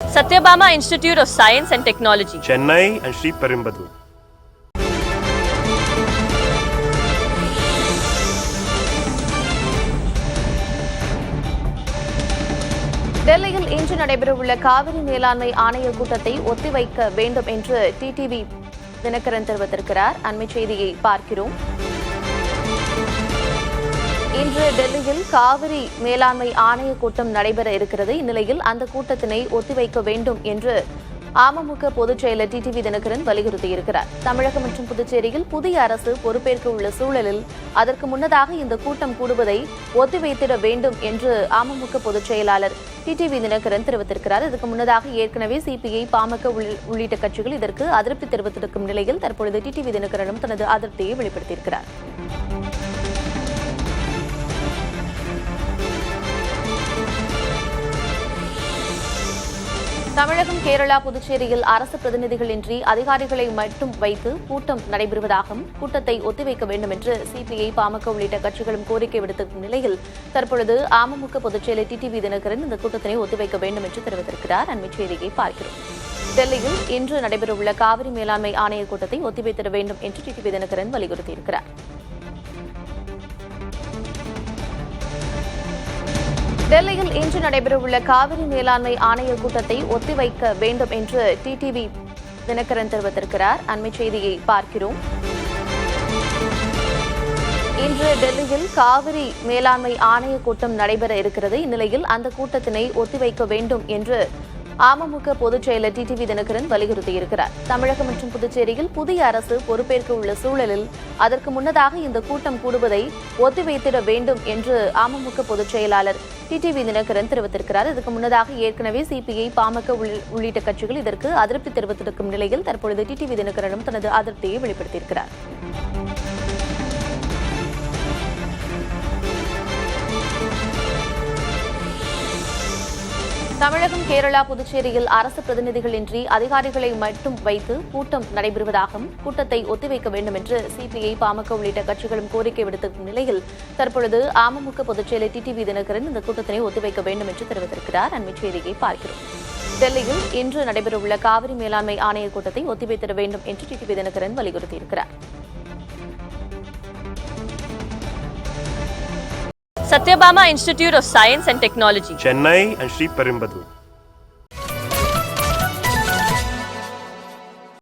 Satyabama Institute of Science and Technology, Chennai and Sri Perumbudur. டெல்லியில் இன்று நடைபெறவுள்ள காவிரி மேலாண்மை ஆணைய கூட்டத்தை ஒத்திவைக்க வேண்டும் என்று டிடிவி தினகரன் தெரிவித்திருக்கிறார். அண்மை செய்தியை பார்க்கிறோம். இன்று டெல்லியில் காவிரி மேலாண்மை ஆணைய கூட்டம் நடைபெற இருக்கிறது. இந்நிலையில் அந்த கூட்டத்தினை ஒத்திவைக்க வேண்டும் என்று அமமுக பொதுச் செயலர் டிடிவி தினகரன் வலியுறுத்தியிருக்கிறார். தமிழகம் மற்றும் புதுச்சேரியில் புதிய அரசு பொறுப்பேற்க உள்ள சூழலில் அதற்கு முன்னதாக இந்த கூட்டம் கூடுவதை ஒத்திவைத்திட வேண்டும் என்று அமமுக பொதுச் செயலாளர் டிடிவி தினகரன் தெரிவித்திருக்கிறார். இதற்கு முன்னதாக ஏற்கனவே சிபிஐ, பாமக உள்ளிட்ட கட்சிகள் இதற்கு அதிருப்தி தெரிவித்திருக்கும் நிலையில் தற்பொழுது டிடிவி தினகரனும் தனது அதிருப்தியை வெளிப்படுத்தியிருக்கிறார். தமிழகம், கேரளா, புதுச்சேரியில் அரசு பிரதிநிதிகளின்றி அதிகாரிகளை மட்டும் வைத்து கூட்டம் நடைபெறுவதாகவும் கூட்டத்தை ஒத்திவைக்க வேண்டும் என்று சிபிஐ, பாமக உள்ளிட்ட கட்சிகளும் கோரிக்கை விடுத்திருக்கும் நிலையில் தற்பொழுது அமமுக பொதுச் செயலர் டிடிவி தினகரன் இந்த கூட்டத்தினை ஒத்திவைக்க வேண்டும் என்று தெரிவித்திருக்கிறார். அண்மை செய்தியை பார்க்கிறோம். டெல்லியில் இன்று நடைபெறவுள்ள காவிரி மேலாண்மை ஆணைய கூட்டத்தை ஒத்திவைத்திட வேண்டும் என்று டிடிவி தினகரன் வலியுறுத்தியிருக்கிறார். டெல்லியில் இன்று நடைபெறவுள்ள காவிரி மேலாண்மை ஆணைய கூட்டத்தை ஒத்திவைக்க வேண்டும் என்று டிடிவி தினகரன் தெரிவித்திருக்கிறார். அண்மை செய்தியை பார்க்கிறோம். இன்று டெல்லியில் காவிரி மேலாண்மை ஆணைய கூட்டம் நடைபெற இருக்கிறது. இந்நிலையில் அந்த கூட்டத்தினை ஒத்திவைக்க வேண்டும் என்று அமமுக பொதுச் செயலர் டிடிவி தினகரன் வலியுறுத்தியிருக்கிறார். தமிழகம் மற்றும் புதுச்சேரியில் புதிய அரசு பொறுப்பேற்க உள்ள சூழலில் அதற்கு முன்னதாக இந்த கூட்டம் கூடுவதை ஒத்திவைத்திட வேண்டும் என்று அமமுக பொதுச் செயலாளர் டிடிவி தினகரன் தெரிவித்திருக்கிறார். இதற்கு முன்னதாக ஏற்கனவே சிபிஐ, பாமக உள்ளிட்ட கட்சிகள் இதற்கு அதிருப்தி தெரிவித்திருக்கும் நிலையில் தற்பொழுது டிடிவி தினகரனும் தனது அதிருப்தியை வெளிப்படுத்தியிருக்கிறார். தமிழகம், கேரளா, புதுச்சேரியில் அரசு பிரதிநிதிகளின்றி அதிகாரிகளை மட்டும் வைத்து கூட்டம் நடைபெறுவதாகவும் கூட்டத்தை ஒத்திவைக்க வேண்டும் என்று சிபிஐ, பாமக உள்ளிட்ட கட்சிகளும் கோரிக்கை விடுத்திருக்கும் நிலையில் தற்பொழுது அமமுக பொதுச் செயலர் டிடிவி தினகரன் இந்த கூட்டத்தினை ஒத்திவைக்க வேண்டும் என்று தெரிவித்திருக்கிறார். அண்மை செய்தியை பார்க்கிறோம். டெல்லியில் இன்று நடைபெறவுள்ள காவிரி மேலாண்மை ஆணைய கூட்டத்தை ஒத்திவைத்திட வேண்டும் என்று டிடிவி தினகரன் வலியுறுத்தியிருக்கிறார். Satyabama Institute of Science and Technology, Chennai and Sri Perumbudur.